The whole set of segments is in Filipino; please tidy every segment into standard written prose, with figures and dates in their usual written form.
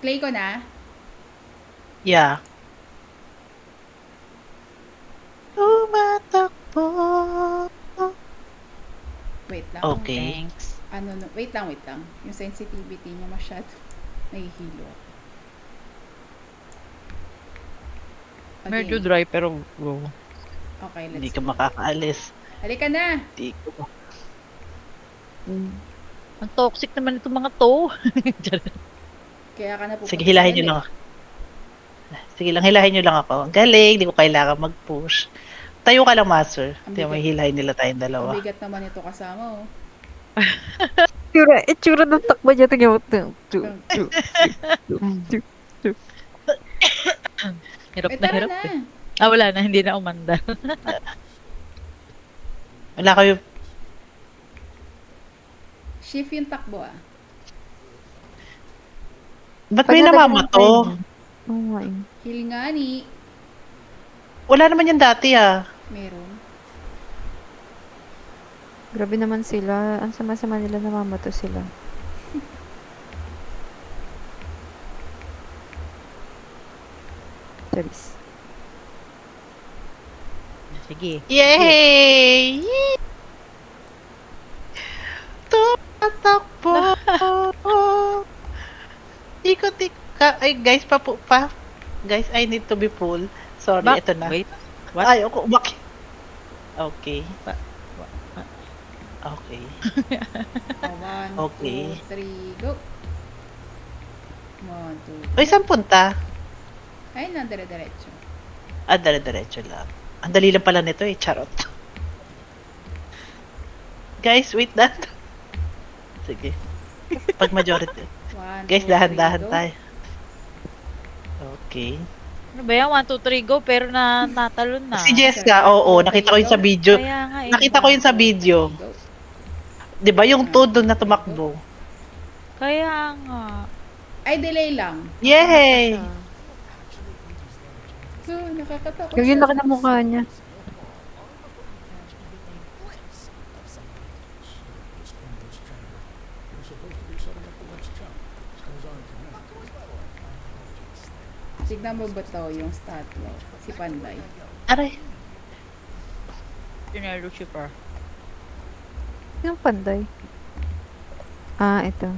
Play ko na. Yeah. Tumatakbo. Wait lang. Okay. Thanks. Wait lang. Yung sensitivity niya masyado. Nahihilo ako. Okay. Medyo dry pero go. Okay, Hindi let's ka go. makakaalis. Halika na. Hindi ko. Ang toxic naman itong mga to. Kaya ka na pupunta Sige, hilahin sa nyo ulit. lang. Sige lang, hilahin nyo lang ako. Ang galing, hindi ko kailangan mag-push. Tayo ka lang, Master. Ang Hindi, may bigat. hilahin nila tayong Ang dalawa. bigat naman ito kasama, oh. Itsura ng takbo niya. Tingnan mo. Hirap Eh, na tara hirap na. eh. Wala na. Hindi na umanda. Wala kayo. Shift yung takbo, ah. Ba't may namamato? Oo nga eh. Heal nga ni. Wala naman yan dati ah. Meron. Grabe naman sila. Ang sama-sama nila, namamato sila. Charis. Sige. Yay! Tumatakbo! Ikot-ikot. Ay, guys, pa. Guys, I need to be full. Sorry, ito na. Wait. What? Ay, ako, umak. Okay. Okay. Oh, 1, Okay. 2, 3, go. 1, 2, 3. Uy, saan punta? Ayun na, dire-diretso. Dire-diretso lang. Ang dali lang pala nito eh, charot. Guys, wait that. Sige. Pag majority. 1, Guys, 2, 3, dahan-dahan go. tayo. Okay. Ano ba yan? 1, 2, 3, go. Pero natalon na. Si Jessica, oo, nakita ko yun sa video. Kaya nga eh. Nakita ko yun sa video. Go. 'Di ba yung todo na tumakbo? Kaya nga. Ay, delay lang. Yay! So, nakakatakot Yung laki ng mukha niya. Tignan mo ba to yung stat mo? Si Panday. Aray. Yun na Lucifer. Yung panday. Ito.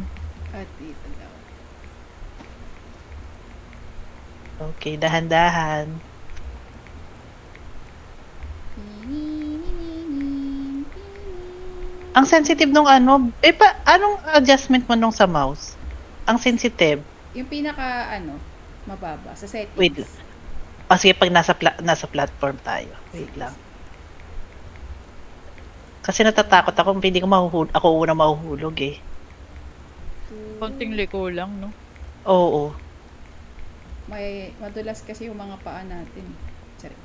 At dito daw. Okay, dahan-dahan. Ang sensitive nung ano, anong adjustment mo nung sa mouse? Ang sensitive. Yung pinaka, mababa, sa settings. Wait lang. Sige, pag nasa platform tayo. Wait lang. Kasi natatakot ako, hindi ko ako una mahuhulog eh. Konting liko lang, no? Oo. Madulas kasi yung mga paa natin. Sorry.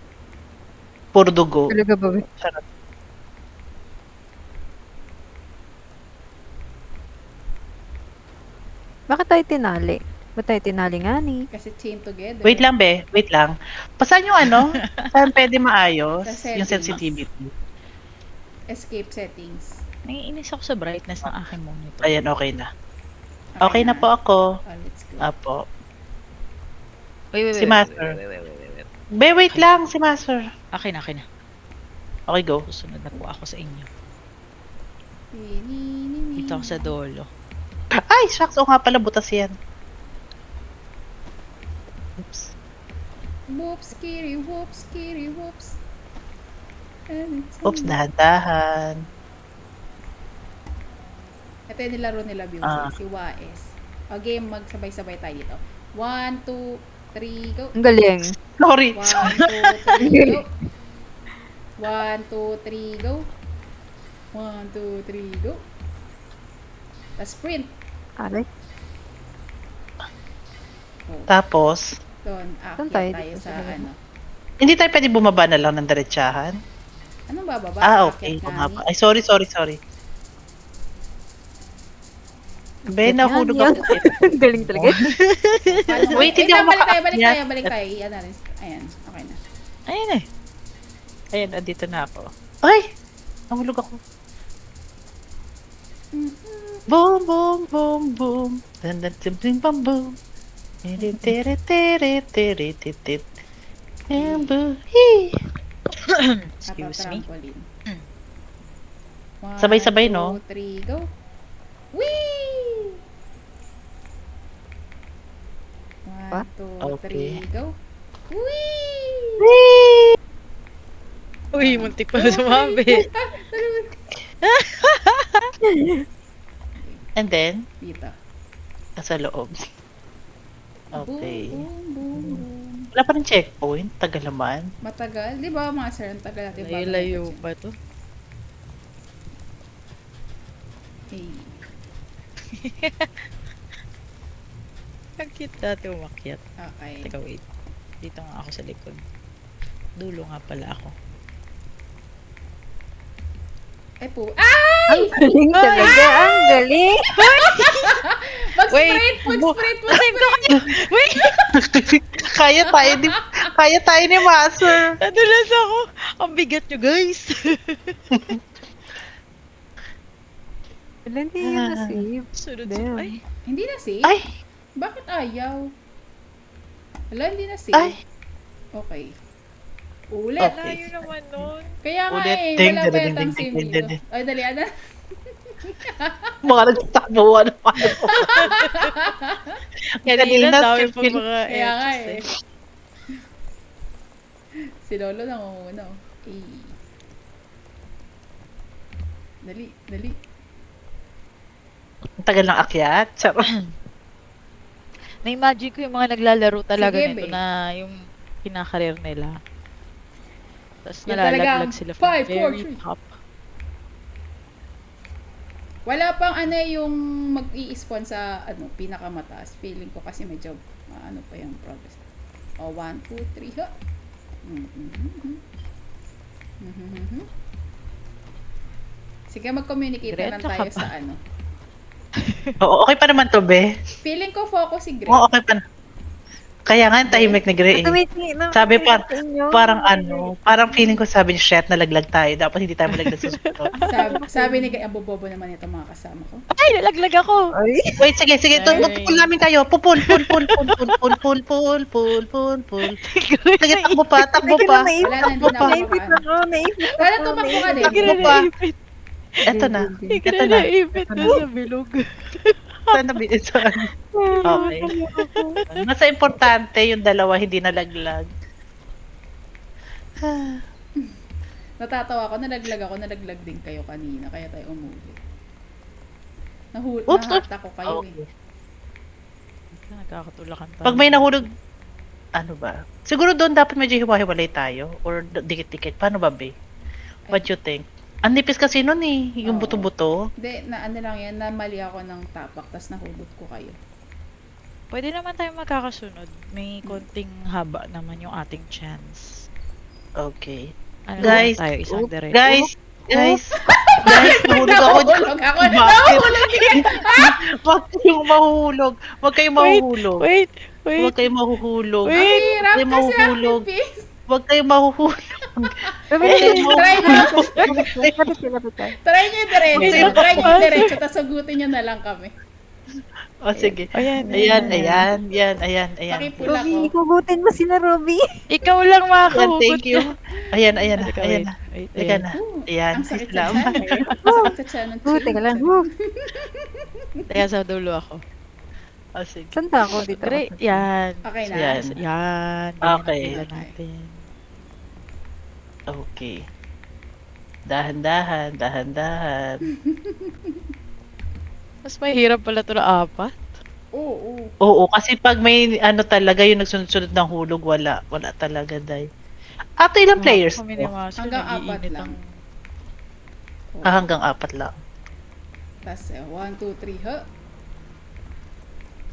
Puro dugo. Talaga ba? Sarap. Bakit tayo tinali? Ba't tayo tinali nga ni? Kasi chain together. Wait lang, be. Wait lang. Pasan yung ano? Saan pwede maayos? Sa Yung settings. sensitivity. Escape settings. Naiinis ako sa brightness ng aking monitor. Ayan, okay na. Okay na po ako. Let's go. Apo. Wait, Si Master. wait. Be, wait lang, si Master. Akin na. Okay, go. Susunod na po ako sa inyo. Dito Dito ako sa dolo. Ay, shucks. O nga pala, butas yan. Oops. Whoops, kitty, whoops, kitty, whoops. Oops, dahan-dahan. Ito yung nilaro nila, Beauty. Si Waes. O, game, magsabay-sabay tayo dito. 1, 2, 3, go. Ang galing. Sorry. 1, 2, 3, go. 1, 2, 3, go. 1, 2, 3, go. Tapos sprint. Aray. Tapos, Doon, Saan akyat tayo? tayo Dito sa sa ano. hindi tayo pwede bumaba na lang ng diretsahan? Anong bababa? Okay. Akyat Bumaba. nga Ay, sorry. Be, nahulog ako. Ang galing talaga. ni. Wait, hindi ako Balik tayo. Ayan na rin. Ayan, okay na. Ayan eh. Ayan, andito na ako. Ay! Nahulog ako. Boom, boom, boom, boom. Dan, dan, tim, tim, bam, boom. Tiri, tiri, tiri, tiri, titit. Bamboo. Hee. Excuse me. Trampoline. Sabay-sabay, no? 1, 2, 3, go. Whee! 1, What? 2, Okay. 3, go. Whee! Whee! Uy, muntik pa sumabit. And then, Dito. nasa loob. Okay. Boom, boom, boom, boom. Wala pa rin checkpoint. Tagal naman. Matagal. Di ba mga sir, ang tagal natin bago Layo-layo natin pa to. siya. Ang cute dati umakyat. Okay. Teka, wait. Dito nga ako sa likod. Dulo nga pala ako. Ay po. Ay! Galing talaga, ang galing! Mag-sprint! Mag-sprint! Mag-sprint! Wait! Kaya tayo ni Master. Nadulas ako! Ang bigat nyo, guys! Wala, hindi yun na-save. Sunod Damn. Ay! Hindi na save? Ay! Bakit ayaw? Wala, hindi na Ay! save. Okay. Ulit. Okay. Layo naman nun. Kaya nga Ulit. eh, Ding, wala pa ding, yatang ding, save ding, dito. ding. Ay, dali, ano? Mga nagtakbuhan naman. Kanina, dami pa fifteen- mga Kaya nga exes eh. Si Lolo nangunguna. Eh. Dali, dali. Ang tagal ng akyat. Charot. Na-imagine ko yung mga naglalaro talaga Sige, nito be. na yung kinakareer nila. Tapos Yun talaga ang nalalaglag sila from 5, 4, very 3. top. Wala pang ano yung mag-i-spawn sa ano, pinakamataas. Feeling ko kasi medyo ano pa yung progress. O, 1, 2, 3, ha? Sige, mag-communicate na lang Diretso ka tayo pa. sa ano. Oo, okay pa naman to, be. Feeling ko focus si Greg. Oo, okay pa na. Kaya nga, ang tahimik ni Gray. Sabi parang ano, parang feeling ko sabi niya, shit, nalaglag tayo. Dapat hindi tayo malaglag sa susunod. Sabi ni Greg, ang bobobo naman ito mga kasama ko. Ay, nalaglag ako! Ay, Wait, sige, sige. Ay. Pupul namin kayo. Pupul, pul, pul, pul, pul, pul, pul, pul, pul, pul, pul. Sige, takbo pa, takbo pa. Wala na, hindi na ako naipit makaano. ako, naipit ako. Kaya tumakbo ka din. Takbo pa. naipit. Eto na. Ika Eto na na. naipit na sa bilog. Saan na saan? Okay. Mas importante yung dalawa hindi nalaglag. Natatawa ko, nalaglag din kayo kanina, kaya tayo umuwi. Oops, Nahata ko kayo Okay. Nagkakatulakan tayo. Pag may nahulog, ano ba? Siguro doon dapat medyo hiwa-hiwalay tayo or dikit-dikit. Paano ba, be? What you think? Ang nipis kasi nun eh, yung Oo. buto-buto. Hindi, na ano lang yan, namali ako ng tapak, tas nahulog ko kayo. Pwede naman tayo magkakasunod. May konting haba naman yung ating chance. Okay. Ano Guys, naman tayo? Isang diretso. Guys, nahulog ako. Nahulog ako! Bakit? Nahulog din! Huwag kayong mahuhulog. Huwag kayong mahuhulog. Wait! Huwag kayong mahuhulog. Ang Wait. hirap Hindi kasi mahulog. ang pipis. Huwag kayong mahuhulog. Try na. Lapit sila, lapit tayo. Try nyo diretso. Wait. Try nyo diretso, tas sagutin nyo na lang kami. O sige. Ayan. Ayan. Pakipula Robby, ko. ikugutin mo sila, Robby. Ikaw lang Ayan, makakahugot. thank you. Ayan na. Teka, Ayan wait. na. Wait, Teka ayan. na. Ooh, Ayan. ang sakit sa Salamat. tiyan. Ang sakit sa tiyan. Teka lang. Kaya sa dulo ako. O sige. Saan ba ako dito? Great. Yan. Okay na. Yan. Yan. Okay. Tingnan natin. Okay. Dahan-dahan. Mas mahirap pala ito na apat. Oo. Oo, kasi pag may ano talaga yung nagsunod-sunod ng hulog, wala talaga, day. Ato ilang players? Kami ni Master, Hanggang apat nag-iinit lang. ang- Hanggang 4 lang. Tas 1, 2, 3, ha?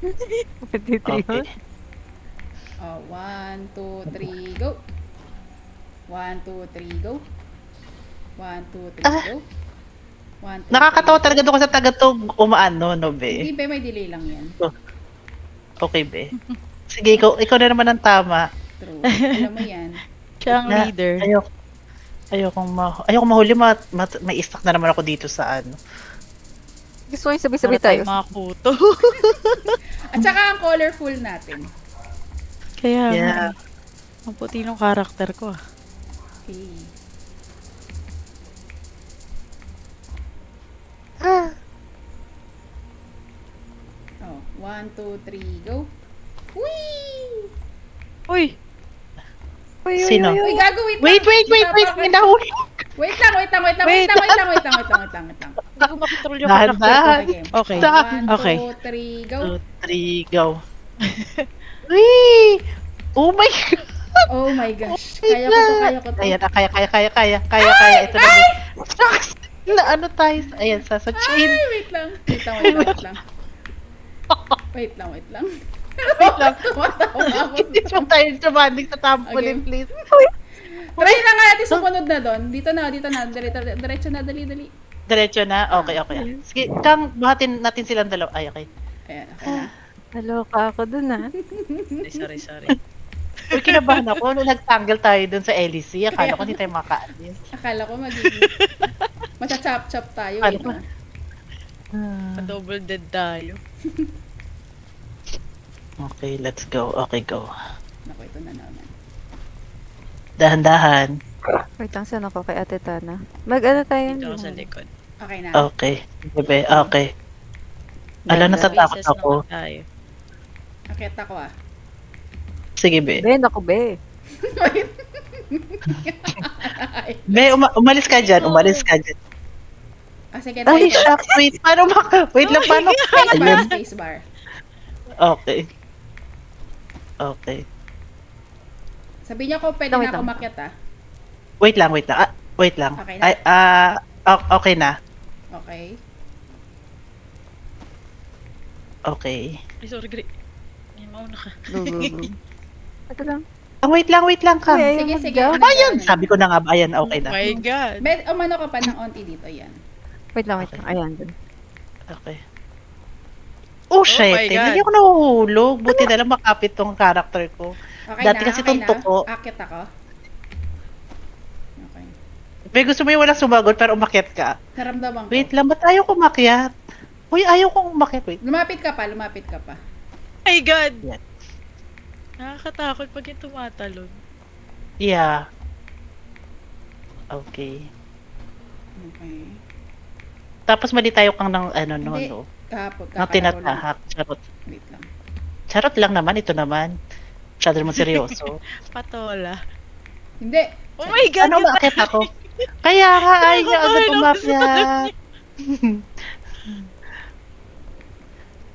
Okay. 1, 2, 3, go. 1, 2, 3, go. 1, 2, 3, go. 1, 2, Nakakatawa 3, talaga doon sa taga to umaano, no, Hindi be? ba may delay lang yan? Okay, be. Sige, ikaw na naman ang tama. True. Alam mo yan. Siya ang Na- leader. Ayokong mahuli, may stuck na naman ako dito sa ano. Gusto ko yung sabay-sabay Para tayo. mga kuto. At saka ang colorful natin. Kaya, Yeah. ang puti ng karakter ko ah. Okay. Oh, 1, 2, 3, go. Whee! Uy! Uy, uy, Sino? uy, uy. Uy, gago, wait Wait, lang. wait, wait, wait. Wait May nahuli. Wait lang, wait lang, wait lang, wait lang, wait lang, wait lang, wait lang, wait lang. Hindi ko makontrol yung karakter ko. Dahan-dahan. Okay. Okay. Okay. 1, 2, 3, go. 2, 3, go. Wee! Oh my God! Oh my gosh. Kaya ko to, kaya ko to. Ayan, kaya. Ito na. Shucks! Na ano tayo? Ayan, sa chain. Ay, wait lang. Wait lang, wait lang, wait lang. Wait lang, wait lang. Wait lang. Tumatawa ako. Hindi mo tayo sumanding sa trampoline, Okay. please. Try na nga natin sumunod na doon. Dito na. Diretso na, dali. Diretso na? Okay. Sige, Kang, buhatin natin silang dalawa. Ay, okay. Ayan, okay na. Naloka ako dun ah. Sorry. Uy, kinabahan ako nung nagtangle tayo dun sa LEC. Akala ko hindi tayo makaalis. Akala ko magiging matcha-chop-chop tayo. Ano eh, ba? no? Pa-double dead tayo. Okay, let's go. Okay, go. Naku, ito na naman. Dahan-dahan. Wait lang, saan ako kay Ate Tana? Mag-ano tayo? Dito ako sa likod. Okay na. Okay. Bebe, okay. Ala, natatakot Bases ako. naman tayo. Akit ako ah. Sige, be. Ben, ako be. Be, umalis ka dyan. Umalis ka dyan. Ah, sige, Ay, tayo. shucks. Wait, paano wait lang, paano? Ayun. Spacebar. Okay. Okay. Sabi niya ko pwede Wait na ako lang. makyat ah. Wait lang. Wait lang. Okay na? Ay, okay na. Okay. Okay. Ay, sorry, Gray. Ay, mauna ka. Go. Ito lang. Wait lang, Kang. Uy, Sige, ayaw sige. mag-go. Ayan, sabi ko na nga ba, ayan, okay Oh na. my God. Umano ka pa ng onti dito, yan. Wait lang. Ayan, dun. Okay. Oh, shit. my God. Hindi ako nahuhulog. Buti na lang makapit tong character ko. Okay Dati na, kasi okay tuntok na. ko. Akit ako. Okay. May gusto mo yung walang sumagot pero umakyat ka. Naramdaman ko. Wait lang, ba't ayaw ko umakyat? Uy, ayaw kong umakyat. Wait. Lumapit ka pa. Oh my God. Yan. Nakakatakot pag yung tumatalon. Yeah. Okay. Okay. Tapos mali tayo kang ng ano, no, Hindi. no. Kapag Ng tinatahak. Charot. Wait lang. Charot lang naman, ito naman. Masyado naman seryoso. Patola. Hindi. Oh my God. Ano, umakyat ako? Kaya nga, ay niya agad Nakakahilo. umakyat.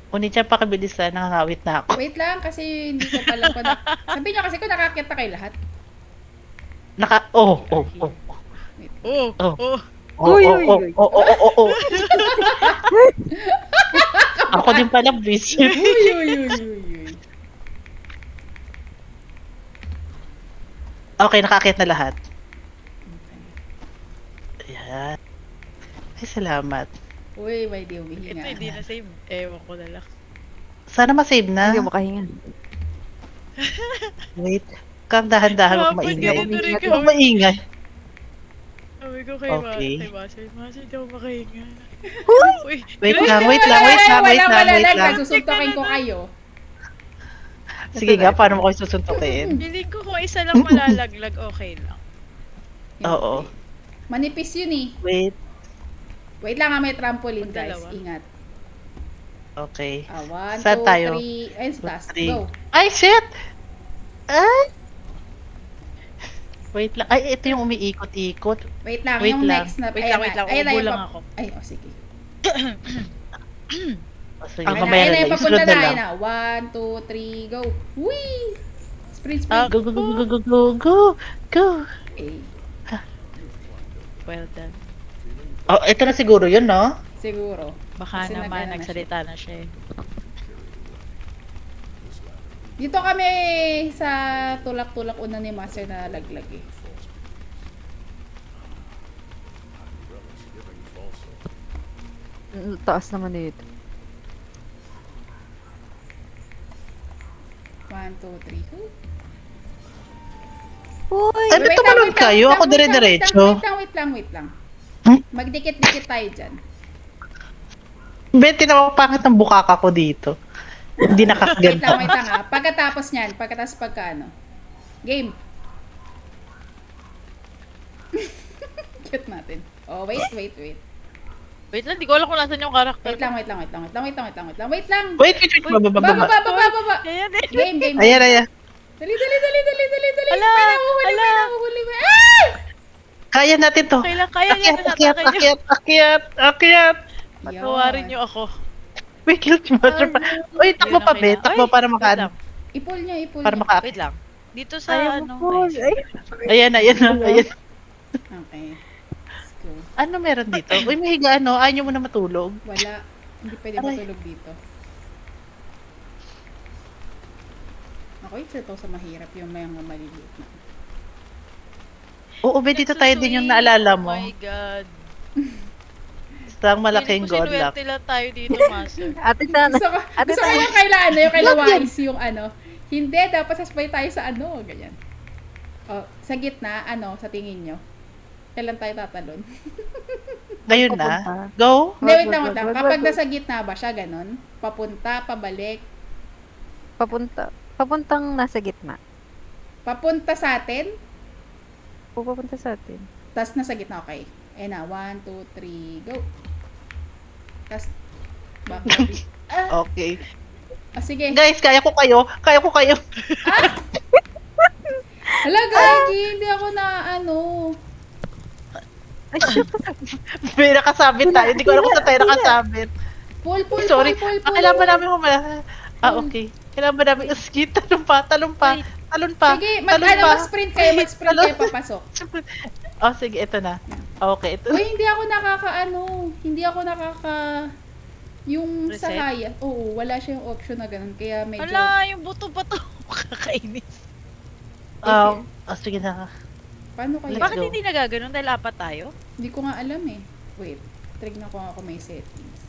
Kunin siya pakabilisan, nakangawit na ako. Wait lang kasi hindi ko pala ko na... Sabi niyo kasi ko nakakita kayo lahat. Oh. Wait. Oh. Oh. Oh. Uy, uy, uy. Oh. Ako din pala, busy. Uy. Okay, nakakit na lahat. Okay. Ayan. Ay, salamat. Uy, may di Ito humihinga. hindi na save. Ewan ko na lang. Sana ma-save na. Hindi mo makahinga. Wait. Kang dahan-dahan huwag Dapat maingay. ganito rin Huwag gawin. maingay. Sabi ko kay Okay. Masi, hindi ako makahinga. Uy, Wait Gray, lang. Nagsusuntokin ko kayo. Sige nga, paano mo kayo susuntukin? Feeling ko kung isa lang malalaglag, okay lang. Oo. Manipis yun eh. Wait. Wait lang may trampoline Pag guys. dalawa. Ingat. Okay. 1, Saan 2, tayo? 3. Ayun, sa taas. 3. Go. Ay, shit! Ay! Wait lang. Ay, ito yung umiikot-ikot. Wait lang, Wait yung lang. next na. Wait lang. Ayan na Ubo yung lang pap- ako. Ay, oh, sige. O, sige, Ayan na, mamaya ayan na na yung lang. Yung papunta sunod na. na Ayan lang. na. 1, 2, 3, go. Whee! Sprint. Go. Okay. Well done. Oh, ito na siguro yun, no? Siguro. Baka Kasi naman nag-ano na nagsalita na siya eh. Dito kami sa tulak-tulak una ni Master na laglag eh. Taas naman dito. 1, 2, 3, go. Uy! Ano tumalon kayo? Ako dire-diretso. Wait lang. Hmm? Magdikit-dikit tayo dyan. Betty na pangit ng bukaka ko dito. Hindi Wait lang, nakakaganda. wait lang ah. Pagkatapos niyan, pagkatapos pagka ano. Game. Cute natin. Oh, wait. Wait lang, di ko alam kung nasan yung karakter. Wait lang. Wait lang. Wait, baba. Baba. Ayan eh. Game. Ayan. Dali. Ala, May nahuhuli. Ah! Kaya natin to. Okay lang, kaya niya. Akyat. Patawarin niyo ako. Wait, guilty master pa. Uy, takbo pa, Bet. Takbo para Wait makaano. lang. Ipol niya. Para maka... Wait lang. Dito sa Ayaw ano. mo po. Ay, Ayan. Okay. Let's go. Ano meron dito? Uy, may higa ano. Ayaw nyo muna matulog. Wala. Hindi pwede Aray. matulog dito. Ako, isa to sa mahirap yung may mga maliliit na. Oo, Bet, dito tayo din yung naalala mo. Oh my God. Isang malaking Feeling ko godluck. sinuwerte lang tayo dito, Master. Ate Sana. Gusto ko yung yung kaila Wise, yung ano. Hindi, dapat sasbay tayo sa ano, ganyan. Oh, sa gitna, ano, sa tingin nyo? Kailan tayo tatalon? Ngayon na. Go. Hindi, wait lang. Kapag nasa gitna ba siya, ganon? Papunta, pabalik, Papuntang nasa gitna. papunta sa atin, Pupunta sa atin. tas nasa gitna, okay. Eh na, 1, 2, 3, go. Tas, back. Okay. Sige. Guys, kaya ko kayo. Hala, Gagi, hindi ako na, ano. Ay, shoot. May nakasabit tayo. Hindi ko alam kung saan tayo nakasabit. Pull. Sorry. Kailangan ba namin okay. Kailangan ba namin talon pa. Sige, mag-sprint kayo, papasok. Oh, sige, ito na. Okay, ito. Uy, hindi ako yung sa Reset? haya. Oo, wala siyang option na ganun. Kaya medyo, Ala, yung buto pa to. Kakainis. Sige na. paano kaya? Let's Bakit go. hindi nagaganon dahil apat tayo? Hindi ko nga alam eh. Wait, tignan ko nga kung may settings.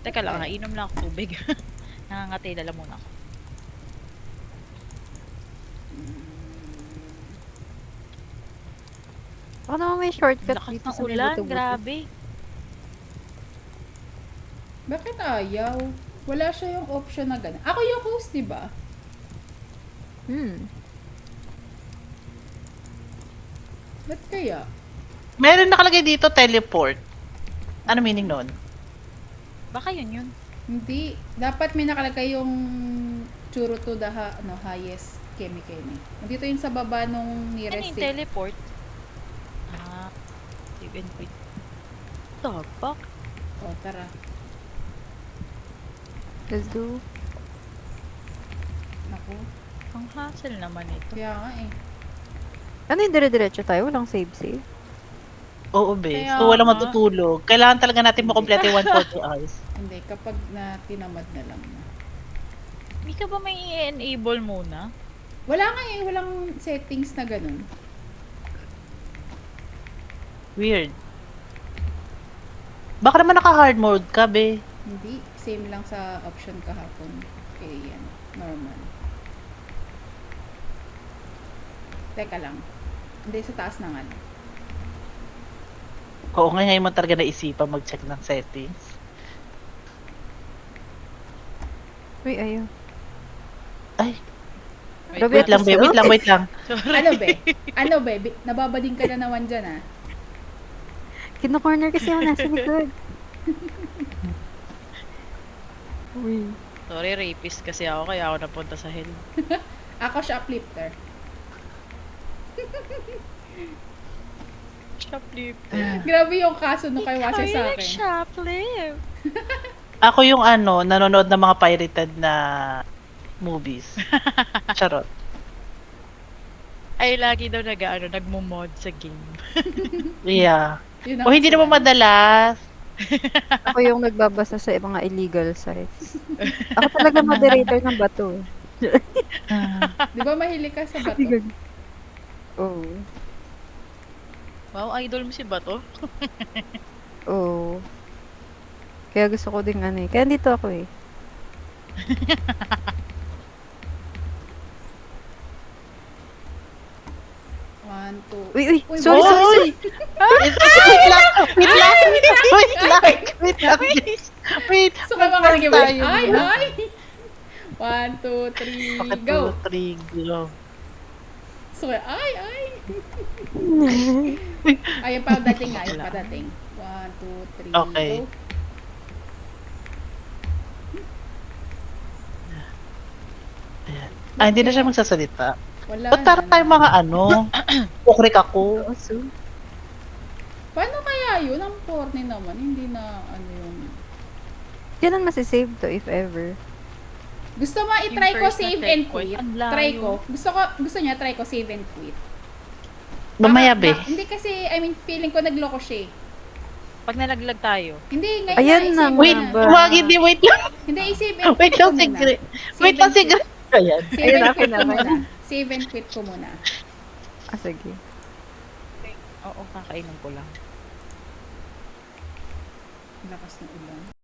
Teka lang, inom lang ako tubig. Nangangati na lang muna ako. Baka naman may shortcut Lakas dito ng sa may ulan, buto-buto. grabe. Bakit ayaw? Wala siya yung option na ganun. Ako yung host, di ba? Ba't kaya? Meron nakalagay dito teleport. Ano meaning nun? Baka yun. Hindi. Dapat may nakalagay yung churo to the highest chemical. Nandito yun sa baba nung Ano nearest yung state. teleport? Save and quit. Tabak. Oh, tara. Let's go. Naku. Ang hassle naman ito. Kaya nga eh. Ano yung dire-diretso tayo? Walang save? Oo, be. Kaya So, walang nga. matutulog. Kailangan talaga natin makomplete yung 140 hours. Hindi, kapag na tinamad na lang. Hindi ka ba may i-enable muna? Wala nga eh. Walang settings na ganun. Weird. Baka naman naka-hard mode ka, be. Hindi. Same lang sa option kahapon. Okay, yan. Normal. Teka lang. Hindi, sa taas na nga. Oo, ngayon mo talaga naisipan mag-check ng settings. Uy, ayaw. Ay, Grabe, wait lang, be. Wait lang. Ano be? Nababading ka na naman dyan ah. Kino-corner kasi ako nasa likod. Uy. Sorry, rapist kasi ako kaya ako napunta sa hell. Ako shoplifter. Shoplifter. Grabe yung kaso nung kay Wase sa akin. Shoplift. Ako yung nanonood ng mga pirated na movies. Charot. Ay, lagi daw nagmo-mod sa game. Yeah. Yun O, hindi kasi naman ano. madalas. Ako yung nagbabasa sa mga illegal sites. Ako talaga moderator ng bato. Di ba mahilig ka sa bato? Oo. Wow, idol mo si Bato. Oo. Kaya gusto ko ding Kaya dito ako eh. 1, 2. Uy, uy, Uy, sorry, boy! sorry, sorry. Wait lang! Wait lang! Wait lang! Wait lang, guys. Wait. So, kaya mga Mag-mark giveaway. tayo. Ay, ay! 1, 2, 3, Bakit go! 2, 3, go. So, ay, ay! Ayun pa dating nga, ayun pa dating. 1, 2, 3, Okay. go! Ah, hindi na siya magsasalita. Wala Ba't parang tayo mga ano? Pukrik ako. Paano kaya yun? Ang porny naman. Hindi na ano yun. Yan ang masisave to, if ever. Gusto mo Yung i-try ko first na save and checkpoint, quit? ang layo. Try ko. Gusto niya try ko save and quit. Mamaya, Baka- be. Hindi kasi, I mean, feeling ko nagloko siya eh. Pag nalaglag tayo, Hindi, ngayon Ayan i-save na mo Wait, na. ba? wag, hindi, wait lang. Hindi, i-save and Wait quit lang, ko muna. sigret. Save Wait lang, and quit. sigret. Ayan. Save Ayun, and okay quit ko naman. muna. Save and quit ko muna. Ah, sige. oo, kakainom ko lang. Lakas ng ulan.